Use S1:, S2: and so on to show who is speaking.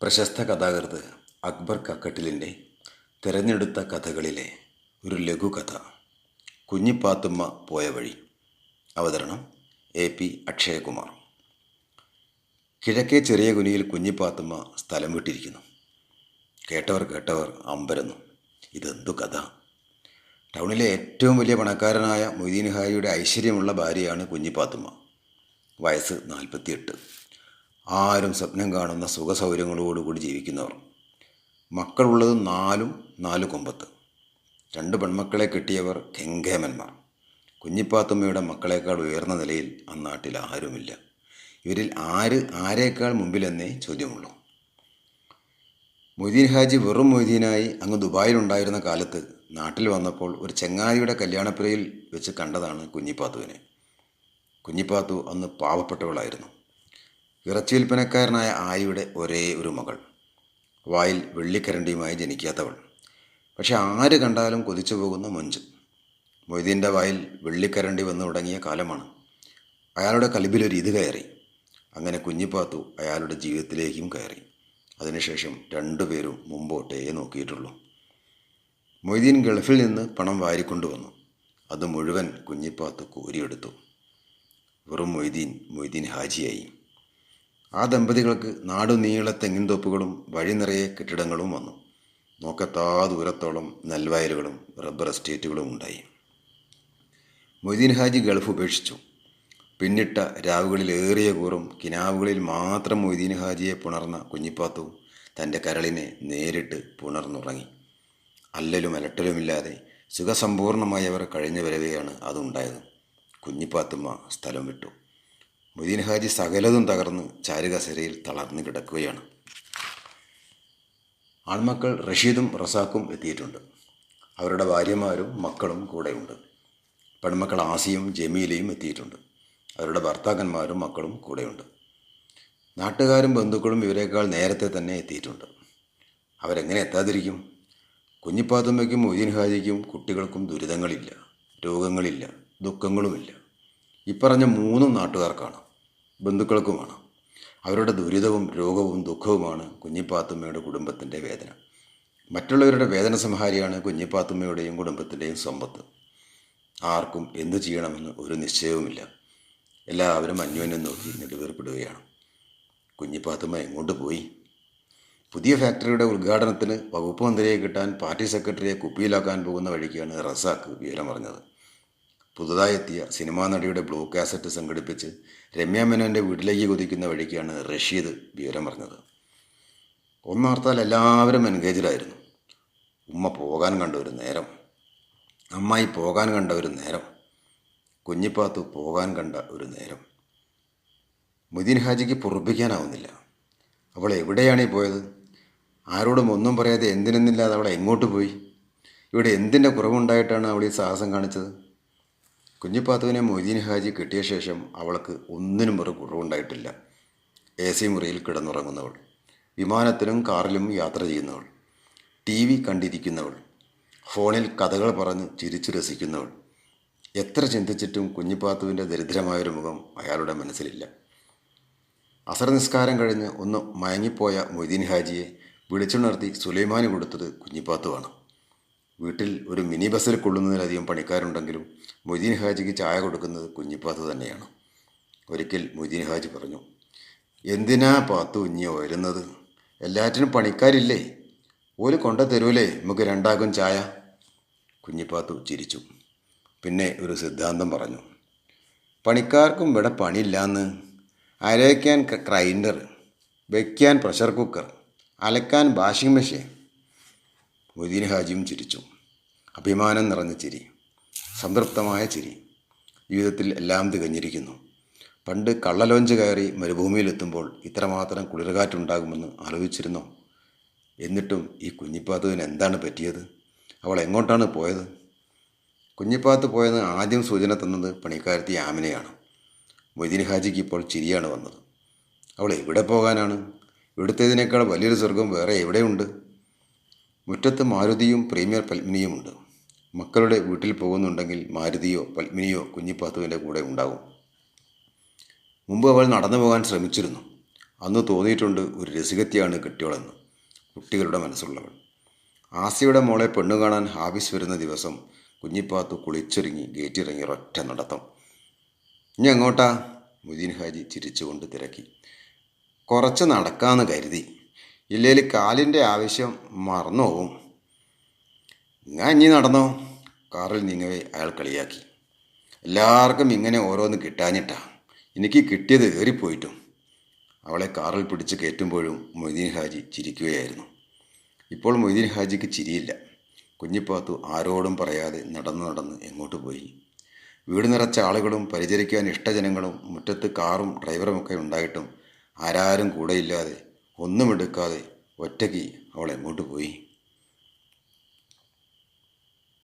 S1: പ്രശസ്ത കഥാകൃത്ത് അക്ബർ കക്കട്ടിലിൻ്റെ തിരഞ്ഞെടുത്ത കഥകളിലെ ഒരു ലഘുകഥ കുഞ്ഞിപ്പാത്തുമ്മ പോയ വഴി. അവതരണം AP അക്ഷയകുമാർ. കിഴക്കേ ചെറിയ കുനിയിൽ കുഞ്ഞിപ്പാത്തുമ്മ സ്ഥലം വിട്ടിരിക്കുന്നു. കേട്ടവർ അമ്പരന്നു. ഇതെന്തു കഥ? ടൗണിലെ ഏറ്റവും വലിയ പണക്കാരനായ മൊയ്തീൻ ഹാജിയുടെ ഐശ്വര്യമുള്ള ഭാര്യയാണ് കുഞ്ഞിപ്പാത്തുമ്മ. വയസ്സ് 48. ആരും സ്വപ്നം കാണുന്ന സുഖസൗകര്യങ്ങളോടുകൂടി ജീവിക്കുന്നവർ. മക്കളുള്ളത് 4 കൊമ്പത്ത്. 2 പെൺമക്കളെ കിട്ടിയവർ കെങ്കേമന്മാർ. കുഞ്ഞിപ്പാത്തുമ്മയുടെ മക്കളേക്കാൾ ഉയർന്ന നിലയിൽ നാട്ടിൽ ആരുമില്ല. ഇവരിൽ ആരേക്കാൾ മുമ്പിലെന്നേ ചോദ്യമുള്ളൂ. മൊയ്തീൻ ഹാജി വെറും മൊയ്തീനായി അങ്ങ് ദുബായിലുണ്ടായിരുന്ന കാലത്ത് നാട്ടിൽ വന്നപ്പോൾ ഒരു ചെങ്ങാതിയുടെ കല്യാണപ്പുരയിൽ വെച്ച് കണ്ടതാണ് കുഞ്ഞിപ്പാത്തുവിനെ. കുഞ്ഞിപ്പാത്തു അന്ന് പാവപ്പെട്ടവളായിരുന്നു. ഇറച്ചി വിൽപ്പനക്കാരനായ ആയിയുടെ ഒരേ ഒരു മകൾ. വായിൽ വെള്ളിക്കരണ്ടിയുമായി ജനിക്കാത്തവൾ. പക്ഷെ ആര് കണ്ടാലും കൊതിച്ചു പോകുന്ന മൊഞ്ച്. മൊയ്തീൻ്റെ വായിൽ വെള്ളിക്കരണ്ടി വന്നു തുടങ്ങിയ കാലമാണ്. അയാളുടെ കൽബിലൊരു ഇത് കയറി. അങ്ങനെ കുഞ്ഞിപ്പാത്തു അയാളുടെ ജീവിതത്തിലേക്കും കയറി. അതിനുശേഷം 2 പേരും മുമ്പോട്ടേ നോക്കിയിട്ടുള്ളൂ. മൊയ്തീൻ ഗൾഫിൽ നിന്ന് പണം വാരിക്കൊണ്ടുവന്നു. അത് മുഴുവൻ കുഞ്ഞിപ്പാത്തു കോരിയെടുത്തു. വെറും മൊയ്തീൻ ഹാജിയായി. ആ ദമ്പതികൾക്ക് നാടുനീളെ തെങ്ങിൻ തോപ്പുകളും വഴി നിറയെ കെട്ടിടങ്ങളും വന്നു. നോക്കത്താ ദൂരത്തോളം നെൽവയലുകളും റബ്ബർ എസ്റ്റേറ്റുകളും ഉണ്ടായി. മൊയ്തീൻ ഹാജി ഗൾഫ് ഉപേക്ഷിച്ചു. പിന്നിട്ട രാവുകളിൽ ഏറിയ കൂറും കിനാവുകളിൽ മാത്രം മൊയ്തീൻ ഹാജിയെ പുണർന്ന കുഞ്ഞിപ്പാത്തു തൻ്റെ കരളിനെ നേരിട്ട് പുണർന്നുറങ്ങി. അല്ലലും അലട്ടലുമില്ലാതെ സുഖസമ്പൂർണമായവർ കഴിഞ്ഞു വരവെയാണ് അതുണ്ടായത്. കുഞ്ഞിപ്പാത്തുമ്മ സ്ഥലം വിട്ടു. മൊയ്തീൻ ഹാജി സകലതും തകർന്ന് ചാരുകസരയിൽ തളർന്നു കിടക്കുകയാണ്. ആൺമക്കൾ റഷീദും റസാഖും എത്തിയിട്ടുണ്ട്. അവരുടെ ഭാര്യമാരും മക്കളും കൂടെയുണ്ട്. പെൺമക്കൾ ആസിയും ജമീലയും എത്തിയിട്ടുണ്ട്. അവരുടെ ഭർത്താക്കന്മാരും മക്കളും കൂടെയുണ്ട്. നാട്ടുകാരും ബന്ധുക്കളും ഇവരെക്കാൾ നേരത്തെ തന്നെ എത്തിയിട്ടുണ്ട്. അവരെങ്ങനെ എത്താതിരിക്കും? കുഞ്ഞിപ്പാത്തുമ്മയ്ക്കും മൊയ്തീൻ ഹാജിക്കും കുട്ടികൾക്കും ദുരിതങ്ങളില്ല, രോഗങ്ങളില്ല, ദുഃഖങ്ങളുമില്ല. ഇപ്പറഞ്ഞ 3 നാട്ടുകാർക്കാണ്, ബന്ധുക്കൾക്കുമാണ്. അവരുടെ ദുരിതവും രോഗവും ദുഃഖവുമാണ് കുഞ്ഞിപ്പാത്തുമ്മയുടെ കുടുംബത്തിൻ്റെ വേദന. മറ്റുള്ളവരുടെ വേദന സംഹാരിയാണ് കുഞ്ഞിപ്പാത്തുമ്മയുടെയും കുടുംബത്തിൻ്റെയും സമ്പത്ത്. ആർക്കും എന്തു ചെയ്യണമെന്ന് ഒരു നിശ്ചയവുമില്ല. എല്ലാവരും അന്യോന്യം നോക്കി നെടുവേർപ്പെടുകയാണ്. കുഞ്ഞിപ്പാത്തുമ്മ എങ്ങോട്ട് പോയി? പുതിയ ഫാക്ടറിയുടെ ഉദ്ഘാടനത്തിന് വകുപ്പ് മന്ത്രിയെ കിട്ടാൻ പാർട്ടി സെക്രട്ടറിയെ കുപ്പിയിലാക്കാൻ പോകുന്ന വഴിക്കാണ് റസാഖ് വിവരം പറഞ്ഞത്. പുതുതായി എത്തിയ സിനിമാ നടിയുടെ ബ്ലൂ കാസറ്റ് സംഘടിപ്പിച്ച് രമ്യ മേനോൻ്റെ വീട്ടിലേക്ക് കുതിക്കുന്ന വഴിക്കാണ് റഷീദ് വിവരം പറഞ്ഞത്. ഒന്നോർത്താൽ എല്ലാവരും എൻഗേജിലായിരുന്നു. ഉമ്മ പോകാൻ കണ്ട ഒരു നേരം, അമ്മായി പോകാൻ കണ്ട ഒരു നേരം, കുഞ്ഞിപ്പാത്തു പോകാൻ കണ്ട ഒരു നേരം. മൊയ്തീൻ ഹാജിക്ക് പൊറുപ്പിക്കാനാവുന്നില്ല. അവൾ എവിടെയാണ് പോയത്? ആരോടും ഒന്നും പറയാതെ എന്തിനെന്നില്ലാതെ അവൾ എങ്ങോട്ട് പോയി? ഇവിടെ എന്തിൻ്റെ കുറവുണ്ടായിട്ടാണ് അവൾ ഈ സാഹസം കാണിച്ചത്? കുഞ്ഞിപ്പാത്തുവിനെ മൊയ്തീൻ ഹാജി കിട്ടിയ ശേഷം അവൾക്ക് ഒന്നിനും ഒരു കുറവുണ്ടായിട്ടില്ല. AC മുറിയിൽ കിടന്നുറങ്ങുന്നവൾ, വിമാനത്തിലും കാറിലും യാത്ര ചെയ്യുന്നവൾ, TV കണ്ടിരിക്കുന്നവൾ, ഫോണിൽ കഥകൾ പറഞ്ഞ് ചിരിച്ചു രസിക്കുന്നവൾ. എത്ര ചിന്തിച്ചിട്ടും കുഞ്ഞിപ്പാത്തുവിൻ്റെ ദരിദ്രമായൊരു മുഖം അയാളുടെ മനസ്സിലില്ല. അസർ നിസ്കാരം കഴിഞ്ഞ് ഒന്ന് മയങ്ങിപ്പോയ മൊയ്തീൻ ഹാജിയെ വിളിച്ചുണർത്തി സുലൈമാനി കൊടുത്തത് കുഞ്ഞിപ്പാത്തുവാണ്. വീട്ടിൽ ഒരു മിനി ബസ്സിൽ കൊള്ളുന്നതിലധികം പണിക്കാരുണ്ടെങ്കിലും മൊയ്തീൻ ഹാജിക്ക് ചായ കൊടുക്കുന്നത് കുഞ്ഞിപ്പാത്തു തന്നെയാണ്. ഒരിക്കൽ മൊയ്തീൻ ഹാജി പറഞ്ഞു, എന്തിനാ പാത്തു ഇഞ്ഞി വരുന്നത്? എല്ലാറ്റിനും പണിക്കാരില്ലേ? ഓല് കൊണ്ട തരൂലേ നമുക്ക് 2 ചായ? കുഞ്ഞിപ്പാത്തു ചിരിച്ചു. പിന്നെ ഒരു സിദ്ധാന്തം പറഞ്ഞു, പണിക്കാർക്കും ഇവിടെ പണിയില്ലാന്ന്. അരയ്ക്കാൻ ഗ്രൈൻഡർ, വയ്ക്കാൻ പ്രഷർ കുക്കർ, അലക്കാൻ വാഷിംഗ് മെഷീൻ. മൊയ്തീൻ ഹാജിയും ചിരിച്ചു. അഭിമാനം നിറഞ്ഞ ചിരി, സംതൃപ്തമായ ചിരി. ജീവിതത്തിൽ എല്ലാം തികഞ്ഞിരിക്കുന്നു. പണ്ട് കള്ളലോഞ്ച് കയറി മരുഭൂമിയിലെത്തുമ്പോൾ ഇത്രമാത്രം കുളിർകാറ്റുണ്ടാകുമെന്ന് ആലോചിച്ചിരുന്നോ? എന്നിട്ടും ഈ കുഞ്ഞിപ്പാത്തുവിന് എന്താണ് പറ്റിയത്? അവൾ എങ്ങോട്ടാണ് പോയത്? കുഞ്ഞിപ്പാത്തു പോയെന്ന് ആദ്യം സൂചന തന്നത് പണിക്കാരത്തി ആമിനയാണ്. മൊയ്തീൻ ഹാജിക്ക് ഇപ്പോൾ ചിരിയാണ് വന്നത്. അവൾ എവിടെ പോകാനാണ്? ഇവിടുത്തേതിനേക്കാൾ വലിയൊരു സ്വർഗം വേറെ എവിടെയുണ്ട്? മുറ്റത്ത് മാരുതിയും പ്രീമിയർ പത്മിനിയുമുണ്ട്. മക്കളുടെ വീട്ടിൽ പോകുന്നുണ്ടെങ്കിൽ മാരുതിയോ പത്മിനിയോ കുഞ്ഞിപ്പാത്തുവിൻ്റെ കൂടെ ഉണ്ടാകും. മുമ്പ് അവൾ നടന്നു പോകാൻ ശ്രമിച്ചിരുന്നു. അന്ന് തോന്നിയിട്ടുണ്ട് ഒരു രസികത്തിയാണ് കെട്ടിയോളെന്ന് കുട്ടികളുടെ മനസ്സുള്ളവൾ. ആസിയുടെ മോളെ പെണ്ണു കാണാൻ ഹാഫിസ് വരുന്ന ദിവസം കുഞ്ഞിപ്പാത്തു കുളിച്ചൊരുങ്ങി ഗേറ്റിറങ്ങി ഒരൊറ്റ നടത്തം. ഇനി എങ്ങോട്ടാ? മൊയ്തീൻ ഹാജി ചിരിച്ചുകൊണ്ട് തിരക്കി. കുറച്ച് നടക്കാമെന്ന് കരുതി, ഇല്ലേൽ കാലിൻ്റെ ആവശ്യം മറന്നുപോകും. ഞാൻ ഇനി നടന്നോ? കാറിൽ നീങ്ങവേ അയാൾ കളിയാക്കി. എല്ലാവർക്കും ഇങ്ങനെ ഓരോന്ന് കിട്ടാഞ്ഞിട്ടാ, എനിക്ക് കിട്ടിയത് ഏറിപ്പോയിട്ടും. അവളെ കാറിൽ പിടിച്ച് കയറ്റുമ്പോഴും മൊയ്തീൻ ഹാജി ചിരിക്കുകയായിരുന്നു. ഇപ്പോൾ മൊയ്തീൻ ഹാജിക്ക് ചിരിയില്ല. കുഞ്ഞിപ്പാത്തു ആരോടും പറയാതെ നടന്ന് നടന്ന് എങ്ങോട്ട് പോയി. വീട് നിറച്ച ആളുകളും പരിചരിക്കാൻ ഇഷ്ടജനങ്ങളും മുറ്റത്ത് കാറും ഡ്രൈവറുമൊക്കെ ഉണ്ടായിട്ടും ആരാരും കൂടെയില്ലാതെ ഒന്നും എടുക്കാതെ ഒറ്റയ്ക്ക് അവൾ എങ്ങോട്ട് പോയി?